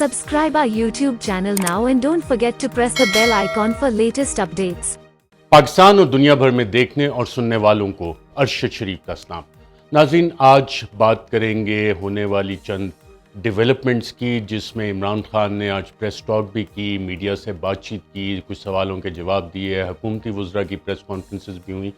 Subscribe our YouTube channel now and don't forget to press the bell icon for latest updates. Pakistan और दुनिया भर में देखने और सुनने वालों को अरशद शरीफ का सलाम। नाज़रीन, आज बात करेंगे होने वाली चंद डेवलपमेंट्स की, जिसमें इमरान खान ने आज प्रेस टॉक भी की, मीडिया से बातचीत की, कुछ सवालों के जवाब दिए, हुकूमती वज़रा की प्रेस कॉन्फ्रेंसेस भी हुई,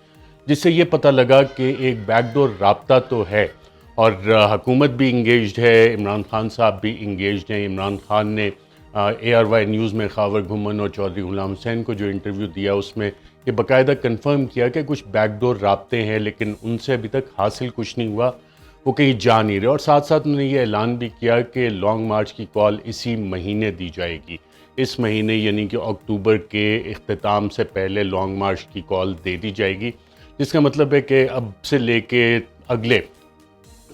जिससे ये पता लगा कि एक बैकडोर राब्ता तो है और हुकूमत भी इंगेज्ड है, इमरान खान साहब भी इंगेज्ड हैं। इमरान खान ने ARY न्यूज़ में खावर घुमन और चौधरी गुलाम हुसैन को जो इंटरव्यू दिया, उसमें ये बाकायदा कंफर्म किया कि कुछ बैकडोर राब्ते हैं, लेकिन उनसे अभी तक हासिल कुछ नहीं हुआ, वो कहीं जा नहीं रहे। और साथ साथ उन्होंने ये ऐलान भी किया कि लॉन्ग मार्च की कॉल इसी महीने दी जाएगी। इस महीने यानी कि अक्टूबर के इख्तिताम से पहले लॉन्ग मार्च की कॉल दे दी जाएगी, जिसका मतलब है कि अब से लेके अगले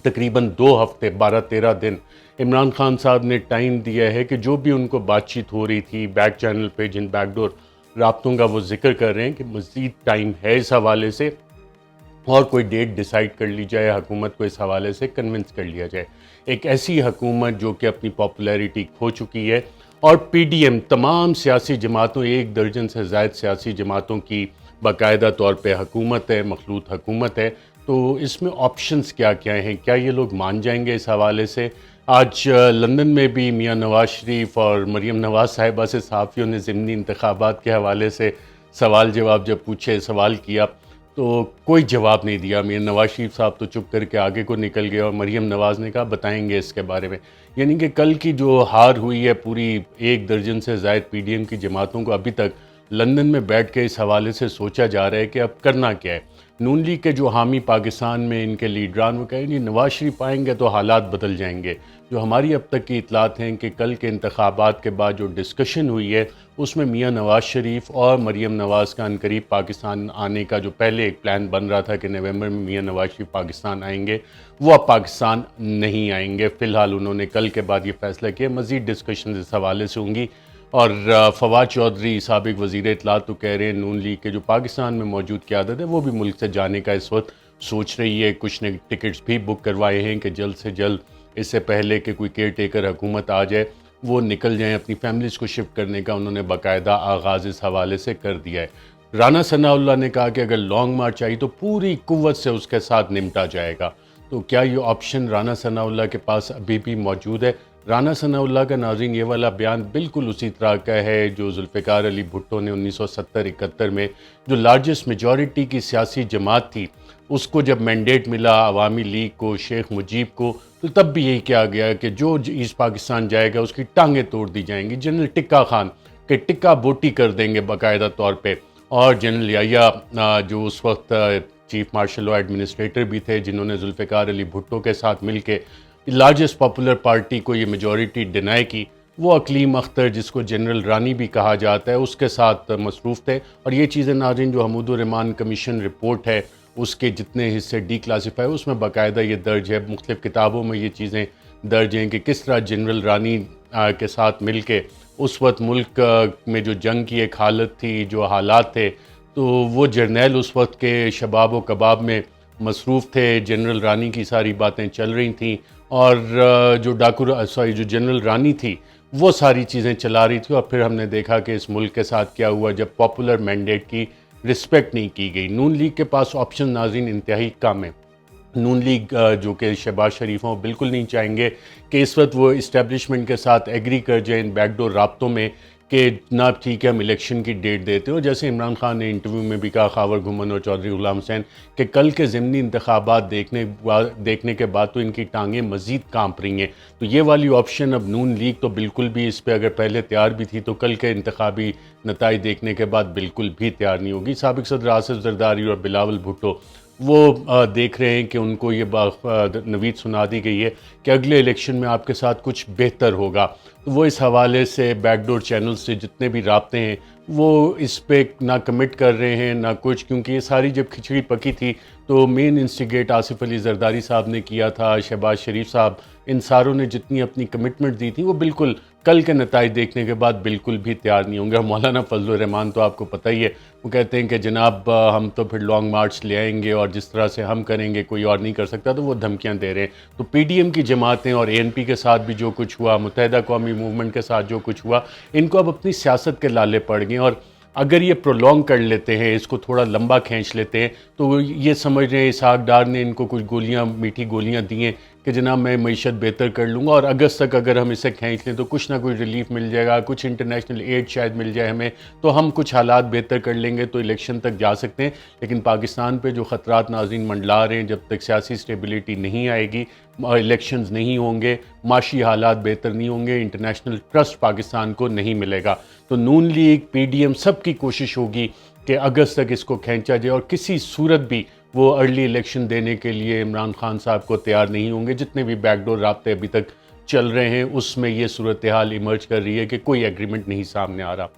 तकरीबन 2 हफ्ते 12-13 दिन इमरान खान साहब ने टाइम दिया है कि जो भी उनको बातचीत हो रही थी बैक चैनल पे, जिन बैकडोर राब्तों का वो जिक्र कर रहे हैं, कि मज़ीद टाइम है इस हवाले से और कोई डेट डिसाइड कर ली जाए, हुकूमत को इस हवाले से कन्विंस कर लिया जाए। एक ऐसी हुकूमत जो कि अपनी पॉपुलैरिटी खो चुकी है और PDM तमाम सियासी जमातों, 1 दर्जन से ज़ायद सियासी जमातों की बाकायदा तौर पे हुकूमत है, मखलूत हुकूमत है। तो इसमें ऑप्शंस क्या क्या हैं, क्या ये लोग मान जाएंगे इस हवाले से? आज लंदन में भी मियां नवाज शरीफ और मरीम नवाज साहिबा से सहाफ़ियों ने ज़िमनी इंतखाबात के हवाले से सवाल जवाब जब पूछे, सवाल किया तो कोई जवाब नहीं दिया। मियां नवाज शरीफ साहब तो चुप करके आगे को निकल गए और मरीम नवाज़ ने कहा बताएंगे इसके बारे में। यानी कि कल की जो हार हुई है पूरी 1 दर्जन से ज़ायद PDM की जमातों को, अभी तक लंदन में बैठ के इस हवाले से सोचा जा रहा है कि अब करना क्या है। नून लीग के जो हामी पाकिस्तान में इनके लीडरान वो कहेंगे नवाज शरीफ आएंगे तो हालात बदल जाएंगे। जो हमारी अब तक की इतलात हैं कि कल के इंतखाबात के बाद जो डिस्कशन हुई है, उसमें मियां नवाज शरीफ और मरीम नवाज़ का अनकरीब पाकिस्तान आने का जो पहले एक प्लान बन रहा था कि नवंबर में मियां नवाज शरीफ पाकिस्तान आएंगे, वो अब पाकिस्तान नहीं आएंगे। फ़िलहाल उन्होंने कल के बाद ये फैसला किया। मज़ीद डिस्कशन इस हवाले से होंगी। और फवाद चौधरी साबिक वज़ीर इत्तलात तो कह रहे हैं नून लीग के जो पाकिस्तान में मौजूद क़यादत है वो भी मुल्क से जाने का इस वक्त सोच रही है। कुछ ने टिकट्स भी बुक करवाए हैं कि जल्द से जल्द, इससे पहले कि कोई केयर टेकर हुकूमत आ जाए, वो निकल जाएं, अपनी फैमिलीज़ को शिफ्ट करने का उन्होंने बाकायदा आगाज़ इस हवाले से कर दिया है। राना सनाउल्लाह ने कहा कि अगर लॉन्ग मार्च आई तो पूरी कुव्वत से उसके साथ निपटा जाएगा। तो क्या ये ऑप्शन राना सनाउल्लाह के पास अभी भी मौजूद है? राना सनाउल्लाह का नाज़रीन ये वाला बयान बिल्कुल उसी तरह का है जो जुल्फ़िकार अली भुट्टो ने 1970-71 में, जो लार्जेस्ट मेजॉरिटी की सियासी जमात थी, उसको जब मैंडेट मिला अवामी लीग को, शेख मुजीब को, तो तब भी यही किया गया कि जो ईस्ट पाकिस्तान जाएगा उसकी टांगें तोड़ दी जाएंगी। जनरल टिक्का खान के टिक्का बोटी कर देंगे बाकायदा तौर पर। और जनरल याया जो उस वक्त चीफ मार्शल लॉ एडमिनिस्ट्रेटर भी थे, जिन्होंने जुल्फ़िकार अली भुट्टो के साथ मिल के लार्जेस्ट पॉपुलर पार्टी को ये मेजॉरिटी डिनाई की, वो अकलीम अख्तर, जिसको जनरल रानी भी कहा जाता है, उसके साथ मसरूफ़ थे। और ये चीज़ें नाज़रीन जो हमूदुर रहमान कमीशन रिपोर्ट है उसके जितने हिस्से डी क्लासीफाई, उसमें बाकायदा ये दर्ज है, मुख्तलिफ़ किताबों में ये चीज़ें दर्ज हैं कि किस तरह जनरल रानी के साथ मिल के उस वक्त मुल्क में जो जंग की एक हालत थी, जो हालात थे, तो वो जर्नैल उस वक्त के शबाब व कबाब में मसरूफ़ थे। जनरल रानी की सारी बातें चल रही थी और जो जनरल रानी थी वो सारी चीज़ें चला रही थी। और फिर हमने देखा कि इस मुल्क के साथ क्या हुआ जब पॉपुलर मैंडेट की रिस्पेक्ट नहीं की गई। नून लीग के पास ऑप्शन नाज़रीन इंतहाई कम है। नून लीग जो कि शहबाज शरीफ हों, बिल्कुल नहीं चाहेंगे कि इस वक्त वो इस्टेब्लिशमेंट के साथ एग्री कर जाए इन बैकडोर राब्तों में कि ना ठीक है हम इलेक्शन की डेट देते हो। जैसे इमरान खान ने इंटरव्यू में भी कहा, खावर घुमन और चौधरी गुलाम हुसैन, कि कल के ज़िमनी इंतखाबात देखने के बाद तो इनकी टांगें मज़ीद कांप रही हैं। तो ये वाली ऑप्शन अब नून लीग तो बिल्कुल भी इस पर अगर पहले तैयार भी थी तो कल के इंतखाबी नताइज देखने के बाद बिल्कुल भी तैयार नहीं होगी। साबिक सदर आसिफ जरदारी और बिलावल भुट्टो वो देख रहे हैं कि उनको ये नवीद सुना दी गई है कि अगले इलेक्शन में आपके साथ कुछ बेहतर होगा। तो वो इस हवाले से बैकडोर चैनल से जितने भी राब्ते हैं वो इस पे ना कमिट कर रहे हैं ना कुछ, क्योंकि ये सारी जब खिचड़ी पकी थी तो मेन इंस्टिगेट आसिफ अली जरदारी साहब ने किया था, शहबाज शरीफ साहब, इन सारों ने जितनी अपनी कमिटमेंट दी थी वो बिल्कुल कल के नताइज देखने के बाद बिल्कुल भी तैयार नहीं होंगे। और मौलाना फजल रहमान तो आपको पता ही है, वो कहते हैं कि जनाब हम तो फिर लॉन्ग मार्च ले आएंगे और जिस तरह से हम करेंगे कोई और नहीं कर सकता, तो वो धमकियां दे रहे हैं। तो पीडीएम की जमातें और एएनपी के साथ भी जो कुछ हुआ, मुत्तहिदा कौमी मूवमेंट के साथ जो कुछ हुआ, इनको अब अपनी सियासत के लाले पड़ गए। और अगर ये प्रोलॉन्ग कर लेते हैं, इसको थोड़ा लंबा खींच लेते हैं, तो ये समझ रहे हैं इसहाक डार ने इनको कुछ गोलियां, मीठी गोलियां दी हैं कि जनाब मैं मईशत बेहतर कर लूँगा और अगस्त तक अगर हम इसे खींच लें तो कुछ ना कुछ रिलीफ मिल जाएगा, कुछ इंटरनेशनल एड शायद मिल जाए हमें, तो हम कुछ हालात बेहतर कर लेंगे तो इलेक्शन तक जा सकते हैं। लेकिन पाकिस्तान पे जो ख़तरात नाज़रीन मंडला रहे हैं, जब तक सियासी स्टेबिलिटी नहीं आएगी, इलेक्शंस नहीं होंगे, माशी हालात बेहतर नहीं होंगे, इंटरनेशनल ट्रस्ट पाकिस्तान को नहीं मिलेगा। तो नून लीग, पीडीएम, सब की कोशिश होगी कि अगस्त तक इसको खींचा जाए और किसी सूरत भी वो अर्ली इलेक्शन देने के लिए इमरान खान साहब को तैयार नहीं होंगे। जितने भी बैकडोर राब्ते अभी तक चल रहे हैं उसमें ये सूरत हाल इमर्ज कर रही है कि कोई एग्रीमेंट नहीं सामने आ रहा।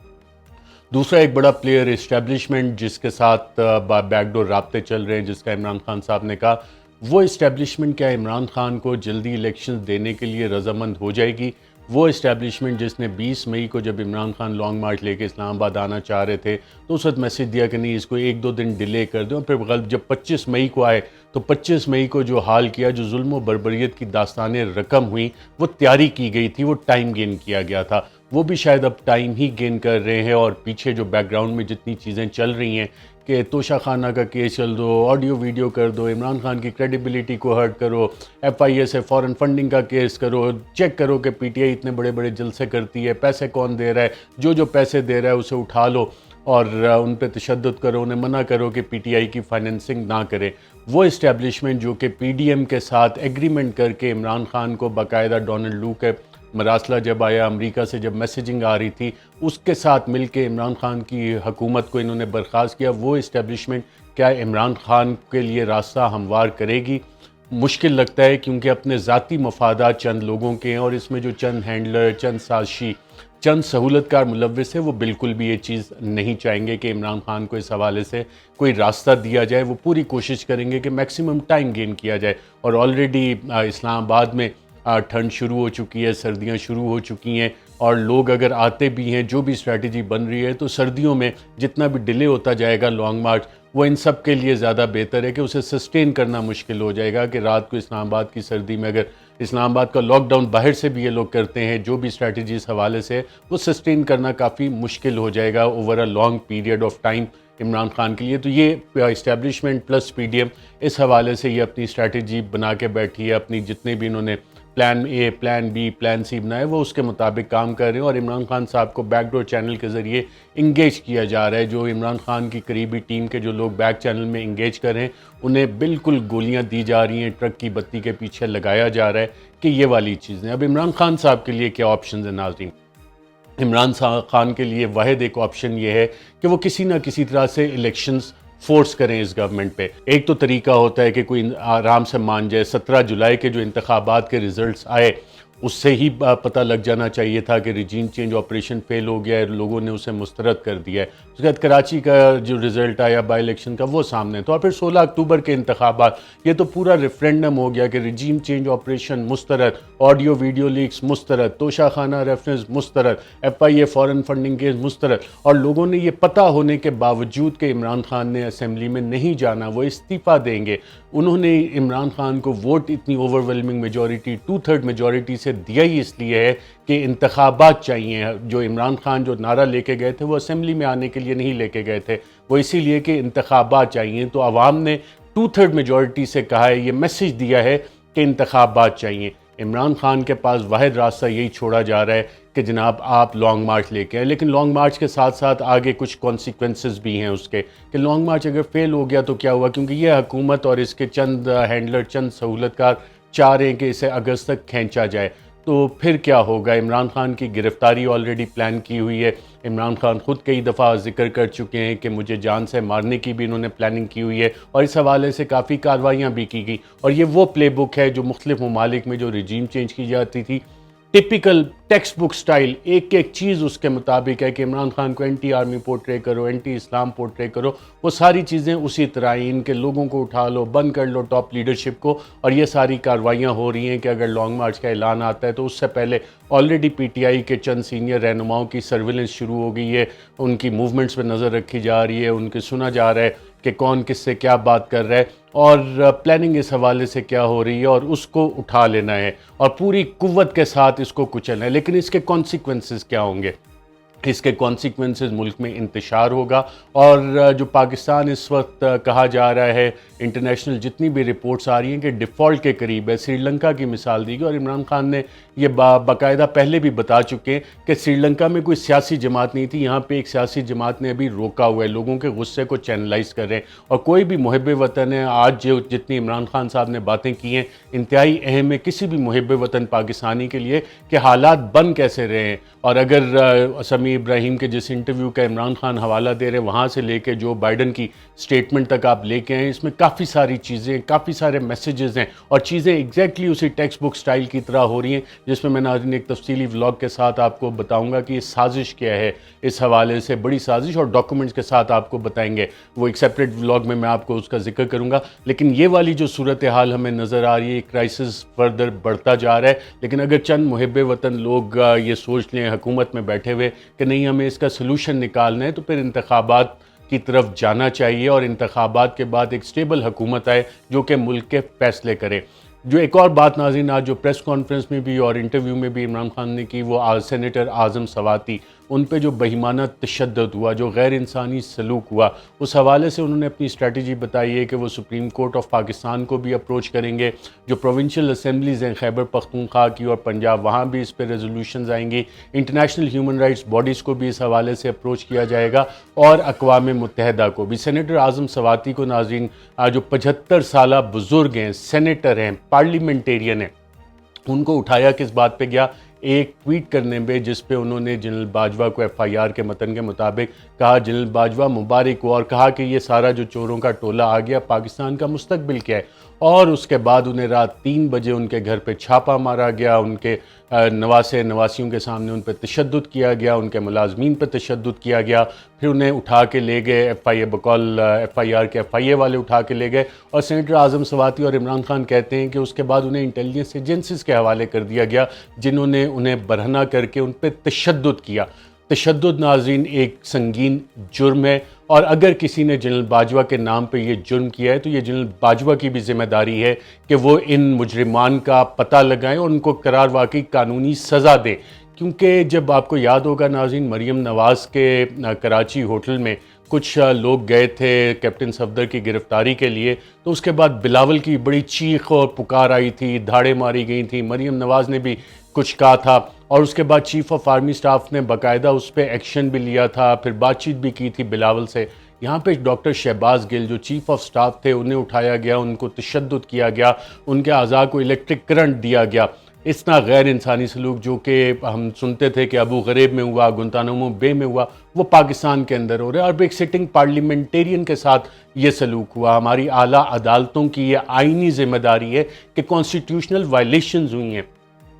दूसरा एक बड़ा प्लेयर इस्टेब्लिशमेंट, जिसके साथ बैकडोर राब्ते चल रहे हैं, जिसका इमरान खान साहब ने कहा, वो इस्टेब्लिशमेंट क्या इमरान खान को जल्दी इलेक्शन देने के लिए रजामंद हो जाएगी? वो इस्टेब्लिशमेंट जिसने 20 मई को जब इमरान खान लॉन्ग मार्च लेके इस्लामाबाद आना चाह रहे थे तो उस वक्त मैसेज दिया कि नहीं इसको 1-2 दिन डिले कर दो, और फिर जब 25 मई को आए तो 25 मई को जो हाल किया, जो जुल्म व बर्बरियत की दास्तानें रकम हुई, वो तैयारी की गई थी, वो टाइम गेन किया गया था, वो भी शायद अब टाइम ही गेन कर रहे हैं। और पीछे जो बैकग्राउंड में जितनी चीज़ें चल रही हैं कि तोशा खाना का केस चल दो, ऑडियो वीडियो कर दो, इमरान खान की क्रेडिबिलिटी को हर्ट करो, एफआईए से फॉरेन फंडिंग का केस करो, चेक करो कि पीटीआई इतने बड़े बड़े जलसे करती है, पैसे कौन दे रहा है, जो पैसे दे रहा है उसे उठा लो और उन पर तशद्दुद करो, उन्हें मना करो कि पीटीआई की फाइनेंसिंग ना करे। वो इस्टेब्लिशमेंट जो कि पीडीएम के साथ एग्रीमेंट करके इमरान खान को बाकायदा डोनाल्ड लू के मरासला जब आया, अमेरिका से जब मैसेजिंग आ रही थी, उसके साथ मिलके इमरान खान की हुकूमत को इन्होंने बर्खास्त किया, वो इस्टेब्लिशमेंट क्या इमरान खान के लिए रास्ता हमवार करेगी? मुश्किल लगता है, क्योंकि अपने ज़ाती मफादात चंद लोगों के हैं और इसमें जो चंद हैंडलर, चंद साज़िशी, चंद सहूलतकार मुलव्विस है, वो बिल्कुल भी ये चीज़ नहीं चाहेंगे कि इमरान खान को इस हवाले से कोई रास्ता दिया जाए। वो पूरी कोशिश करेंगे कि मैक्सिमम टाइम गेन किया जाए। और ऑलरेडी इस्लामाबाद में ठंड शुरू हो चुकी है, सर्दियां शुरू हो चुकी हैं, और लोग अगर आते भी हैं, जो भी स्ट्रैटेजी बन रही है, तो सर्दियों में जितना भी डिले होता जाएगा लॉन्ग मार्च, वो इन सब के लिए ज़्यादा बेहतर है कि उसे सस्टेन करना मुश्किल हो जाएगा। कि रात को इस्लामाबाद की सर्दी में अगर इस्लामाबाद का लॉकडाउन बाहर से भी ये लोग करते हैं, जो भी स्ट्रैटेजी इस हवाले से, वो सस्टेन करना काफ़ी मुश्किल हो जाएगा over a long period of time Imran Khan के लिए। तो ये इस्टेब्लिशमेंट प्लस पीडीएम इस हवाले से ये अपनी स्ट्रैटेजी बना के बैठी है। अपनी जितने भी इन्होंने plan A, plan B, plan C बनाए, वो उसके मुताबिक काम कर रहे हैं। और इमरान खान साहब को बैकडोर चैनल के ज़रिए इंगेज किया जा रहा है। जो इमरान खान की करीबी टीम के जो लोग बैक चैनल में इंगेज कर रहे हैं, उन्हें बिल्कुल गोलियां दी जा रही हैं, ट्रक की बत्ती के पीछे लगाया जा रहा है कि ये वाली चीज़ें। अब इमरान खान साहब के लिए क्या ऑप्शन है नाज़रीन? इमरान खान के लिए वाहिद एक ऑप्शन ये है कि वो किसी ना किसी तरह से इलेक्शंस फोर्स करें इस गवर्नमेंट पे। एक तो तरीका होता है कि कोई आराम से मान जाए, 17 जुलाई के जो इंतखाबात के रिजल्ट्स आए उससे ही पता लग जाना चाहिए था कि रिजीम चेंज ऑपरेशन फेल हो गया है, लोगों ने उसे मुस्तरद कर दिया है। उसके बाद कराची का जो रिज़ल्ट आया बाई इलेक्शन का, वो सामने था। और फिर 16 अक्टूबर के इंतखाबात, ये तो पूरा रेफरेंडम हो गया कि रिजीम चेंज ऑपरेशन मुस्तरद, ऑडियो वीडियो लीक्स मुस्तरद, तोशा खाना रेफरेंस मुस्तरद, एफआईए फॉरेन फंडिंग केस मुस्तरद। और लोगों ने ये पता होने के बावजूद कि इमरान खान ने असम्बली में नहीं जाना, वो इस्तीफ़ा देंगे, उन्होंने इमरान खान को वोट इतनी ओवरवेलमिंग मेजॉरिटी, 2/3 मेजॉरिटी से दिया ही इसलिए है कि इंतखाबात चाहिए। जो इमरान खान जो नारा लेके गए थे, वो असम्बली में आने के लिए नहीं लेके गए थे, वो इसीलिए कि इंतखाबात चाहिए। तो आवाम ने 2/3 मेजॉरिटी से कहा है, ये मैसेज दिया है कि इंतखाबात चाहिए। इमरान खान के पास वाहिद रास्ता यही छोड़ा जा रहा है कि जनाब आप लॉन्ग मार्च लेके आए। लेकिन लॉन्ग मार्च के साथ साथ आगे कुछ कॉन्सिक्वेंसेस भी हैं उसके, कि लॉन्ग मार्च अगर फेल हो गया तो क्या हुआ? क्योंकि ये हुकूमत और इसके चंद हैंडलर, चंद सहूलतकार चाह रहे हैं कि इसे अगस्त तक खींचा जाए, तो फिर क्या होगा? इमरान खान की गिरफ्तारी ऑलरेडी प्लान की हुई है। इमरान खान खुद कई दफ़ा जिक्र कर चुके हैं कि मुझे जान से मारने की भी इन्होंने प्लानिंग की हुई है, और इस हवाले से काफ़ी कार्रवाइयाँ भी की गई। और ये वो प्ले बुक है जो मुख्तलिफ ममालिक में जो रिजीम चेंज की जाती थी, टिपिकल टेक्स्ट बुक स्टाइल, एक एक चीज़ उसके मुताबिक है कि इमरान खान को एंटी आर्मी पोर्ट्रे करो, एंटी इस्लाम पोर्ट्रे करो, वो सारी चीज़ें उसी तरह ही, इनके लोगों को उठा लो, बंद कर लो टॉप लीडरशिप को। और ये सारी कार्रवाइयाँ हो रही हैं कि अगर लॉन्ग मार्च का ऐलान आता है तो उससे पहले ऑलरेडी पीटीआई के चंद सीनियर रहनुमाओं की सर्विलेंस शुरू हो गई है, उनकी मूवमेंट्स पर नज़र रखी जा रही है, उनके सुना जा रहा है कि कौन किससे क्या बात कर रहा है और प्लानिंग इस हवाले से क्या हो रही है और उसको उठा लेना है और पूरी कुव्वत के साथ इसको कुचलना है। लेकिन इसके कॉन्सिक्वेंसेस क्या होंगे? इसके कॉन्सिक्वेंसेस मुल्क में इंतशार होगा। और जो पाकिस्तान इस वक्त कहा जा रहा है, इंटरनेशनल जितनी भी रिपोर्ट्स आ रही हैं कि डिफ़ॉल्ट के करीब है, श्रीलंका की मिसाल दी गई और इमरान खान ने ये बाकायदा पहले भी बता चुके हैं कि श्रीलंका में कोई सियासी जमात नहीं थी, यहाँ पे एक सियासी जमात ने अभी रोका हुआ है, लोगों के गुस्से को चैनलाइज कर रहे हैं। और कोई भी मुहिब वतन है, आज जो जितनी इमरान खान साहब ने बातें की हैं इंतहाई अहम है किसी भी मुहिब वतन पाकिस्तानी के लिए कि हालात बन कैसे रहे हैं। और अगर समी इब्राहिम के जिस इंटरव्यू का इमरान खान हवाला दे रहे हैं वहाँ से लेके जो बाइडन की स्टेटमेंट तक आप लेके आए, इसमें काफ़ी सारी चीज़ें, काफ़ी सारे मैसेजेस हैं और चीज़ें एग्जैक्टली उसी टेक्स्ट बुक स्टाइल की तरह हो रही हैं, जिसमें मैं नाज़रीन एक तफसीली व्लॉग के साथ आपको बताऊंगा कि ये साजिश क्या है। इस हवाले से बड़ी साजिश और डॉक्यूमेंट्स के साथ आपको बताएंगे, वो एक सेपरेट व्लॉग में मैं आपको उसका जिक्र करूँगा। लेकिन ये वाली जो सूरत हाल हमें नज़र आ रही है, क्राइसिस फर्दर बढ़ता जा रहा है। लेकिन अगर चंद मुहिब वतन लोग ये सोच लें हुकूमत में बैठे हुए कि नहीं हमें इसका सलूशन निकालना है, तो फिर इंतखाबात की तरफ जाना चाहिए और इंतखाबात के बाद एक स्टेबल हुकूमत आए जो कि मुल्क के फैसले करे। जो एक और बात नाज़रीन आज जो प्रेस कॉन्फ्रेंस में भी और इंटरव्यू में भी इमरान खान ने की, वो सेनेटर आज़म सवाती, उन पे जो बेईमाना तशद्दुद हुआ, जो गैर इंसानी सलूक हुआ, उस हवाले से उन्होंने अपनी स्ट्रेटजी बताई है कि वो सुप्रीम कोर्ट ऑफ पाकिस्तान को भी अप्रोच करेंगे। जो प्रोविंशियल असम्बलीज़ हैं खैबर पख्तूनख्वा की और पंजाब, वहाँ भी इस पर रेजोल्यूशंस आएंगी। इंटरनेशनल ह्यूमन राइट्स बॉडीज़ को भी इस हवाले से अप्रोच किया जाएगा और अक़वाम मुत्तहिदा को भी। सेनेटर आज़म सवाती को नाज़रीन जो 75 साला बुज़ुर्ग हैं, सेनेटर हैं, पार्लियामेंटेरियन हैं, उनको उठाया किस बात पे गया? एक ट्वीट करने में जिस पे उन्होंने जनरल बाजवा को एफआईआर के मतन के मुताबिक कहा जनरल बाजवा मुबारक हो, और कहा कि ये सारा जो चोरों का टोला आ गया, पाकिस्तान का मुस्तकबिल क्या है। और उसके बाद उन्हें रात 3 बजे उनके घर पे छापा मारा गया, उनके नवासियों के सामने उन पर तशद्दुद किया गया, उनके मुलाजमीन पर तशद्दुद किया गया, फिर उन्हें उठा के ले गए बकौल एफआईआर के एफआईए वाले उठा के ले गए। और सेनेटर आज़म सवाती और इमरान खान कहते हैं कि उसके बाद उन्हें इंटेलिजेंस एजेंसीज़ के हवाले कर दिया गया, जिन्होंने उन्हें बरहना करके उन पर तशद्दुद किया। तशद्दुद नाज़रीन एक संगीन जुर्म है और अगर किसी ने जनरल बाजवा के नाम पे ये जुर्म किया है तो ये जनरल बाजवा की भी जिम्मेदारी है कि वो इन मुजरिमान का पता लगाएं और उनको करार वाकई कानूनी सज़ा दें। क्योंकि जब आपको याद होगा नाज़रीन, मरीम नवाज़ के कराची होटल में कुछ लोग गए थे कैप्टन सफदर की गिरफ्तारी के लिए, तो उसके बाद बिलावल की बड़ी चीख और पुकार आई थी, धाड़े मारी गई थी, मरीम नवाज़ ने भी कुछ कहा था और उसके बाद चीफ ऑफ आर्मी स्टाफ ने बाकायदा उस पर एक्शन भी लिया था, फिर बातचीत भी की थी बिलावल से। यहाँ पे डॉक्टर शहबाज गिल जो चीफ ऑफ स्टाफ थे, उन्हें उठाया गया, उनको तशद्दुद किया गया, उनके अज़ा को इलेक्ट्रिक करंट दिया गया। इतना गैर इंसानी सलूक जो कि हम सुनते थे कि अबू गरीब में हुआ, गुंतानामो बे में हुआ, वो पाकिस्तान के अंदर हो रहा है। और एक सिटिंग पार्लियामेंटेरियन के साथ ये सलूक हुआ। हमारी आला अदालतों की ये आइनी जिम्मेदारी है कि कॉन्स्टिट्यूशनल वायलेशंस हुई हैं,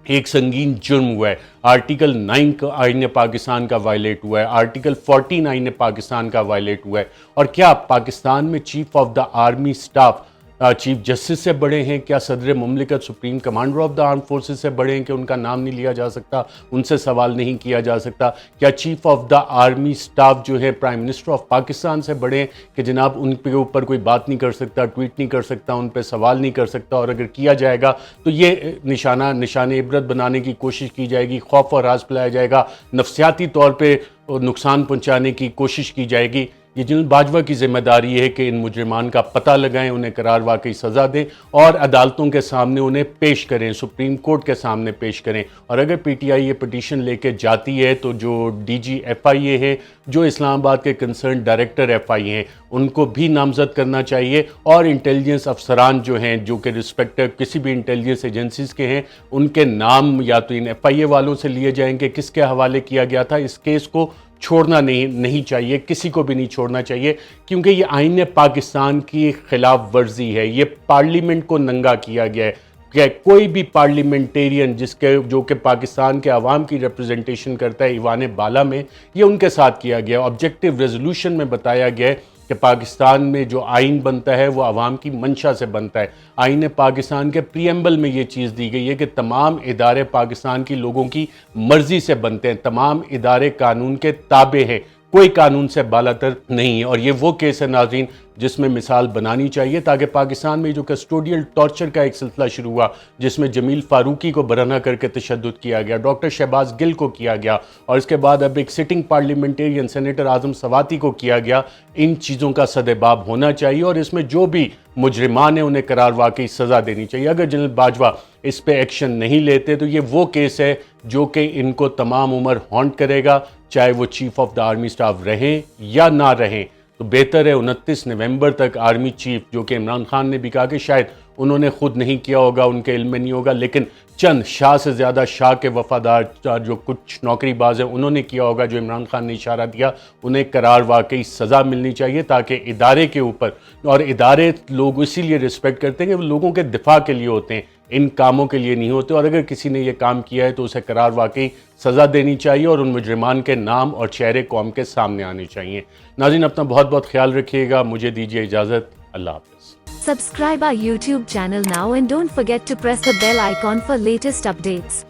एक संगीन जुर्म हुआ है, आर्टिकल 9 का आईन पाकिस्तान का वायलेट हुआ है, आर्टिकल 14 आईन पाकिस्तान का वायलेट हुआ है। और क्या पाकिस्तान में chief of the army staff chief justice से बड़े हैं? क्या सदर मुमलिकत supreme commander of the arm forces से बड़े हैं कि उनका नाम नहीं लिया जा सकता, उनसे सवाल नहीं किया जा सकता? क्या chief of the army staff जो है प्राइम मिनिस्टर ऑफ पाकिस्तान से बड़े हैं कि जनाब उन के ऊपर कोई बात नहीं कर सकता, ट्वीट नहीं कर सकता, उन पर सवाल नहीं कर सकता? और अगर किया जाएगा तो ये निशान इबरत बनाने की कोशिश की जाएगी, खौफ और राज फैलाया जाएगा, नफसियाती तौर पर नुकसान पहुँचाने की कोशिश की जाएगी। ये जनरल बाजवा की जिम्मेदारी है कि इन मुजरिमान का पता लगाएं, उन्हें करार वाकई सज़ा दें और अदालतों के सामने उन्हें पेश करें, सुप्रीम कोर्ट के सामने पेश करें। और अगर पीटीआई ये पिटीशन लेके जाती है तो जो डीजी एफआईए है, जो इस्लामाबाद के कंसर्न डायरेक्टर एफआईए हैं, उनको भी नामजद करना चाहिए। और इंटेलिजेंस अफसरान जो हैं, जो कि रिस्पेक्टिव किसी भी इंटेलिजेंस एजेंसीज़ के हैं, उनके नाम या तो इन एफआईए वालों से लिए जाएंगे, किसके हवाले किया गया था। इस केस को छोड़ना नहीं चाहिए, किसी को भी नहीं छोड़ना चाहिए, क्योंकि ये आईन पाकिस्तान की खिलाफ वर्जी है, ये पार्लियामेंट को नंगा किया गया है। कि कोई भी पार्लियामेंटेरियन जो कि पाकिस्तान के अवाम की रिप्रेजेंटेशन करता है ईवान बाला में, ये उनके साथ किया गया। ऑब्जेक्टिव रेजोल्यूशन में बताया गया है कि पाकिस्तान में जो आइन बनता है वो अवाम की मंशा से बनता है। आइन पाकिस्तान के प्रीएम्बल में ये चीज़ दी गई है कि तमाम इदारे पाकिस्तान की लोगों की मर्जी से बनते हैं, तमाम इदारे कानून के ताबे हैं, कोई कानून से बालातर नहीं है। और ये वो केस है नाज़रीन जिसमें मिसाल बनानी चाहिए, ताकि पाकिस्तान में जो कस्टोडियल टॉर्चर का एक सिलसिला शुरू हुआ जिसमें जमील फारूकी को बरहना करके तशद्दुद किया गया, डॉक्टर शहबाज गिल को किया गया, और इसके बाद अब एक सिटिंग पार्लियामेंटेरियन सेनेटर आजम सवाती को किया गया, इन चीज़ों का सदेबाब होना चाहिए और इसमें जो भी मुजरिमान है उन्हें करार वाकई सज़ा देनी चाहिए। अगर जनरल बाजवा इस पर एक्शन नहीं लेते तो ये वो केस है जो कि इनको तमाम उम्र हॉन्ट करेगा, चाहे वो chief of the army staff रहें या ना रहें। तो बेहतर है 29 नवंबर तक आर्मी चीफ, जो कि इमरान खान ने भी कहा कि शायद उन्होंने खुद नहीं किया होगा, उनके इल्म में नहीं होगा, लेकिन चंद शाह से ज़्यादा शाह के वफादार जो कुछ नौकरीबाज हैं उन्होंने किया होगा, जो इमरान खान ने इशारा दिया, उन्हें करार वाकई सज़ा मिलनी चाहिए, ताकि इदारे के ऊपर, और इदारे लोग इसीलिए रिस्पेक्ट करते हैं कि वो लोगों के दिफा के लिए होते हैं, इन कामों के लिए नहीं होते। और अगर किसी ने यह काम किया है तो उसे करार वाकई सज़ा देनी चाहिए और उन मुजरिमान के नाम और चेहरे कौम के सामने आने चाहिए। नाज़रीन, अपना बहुत बहुत ख्याल रखिएगा, मुझे दीजिए इजाज़त, अल्लाह हाफ़िज़। Subscribe our YouTube channel now and don't forget to press the bell icon for latest updates.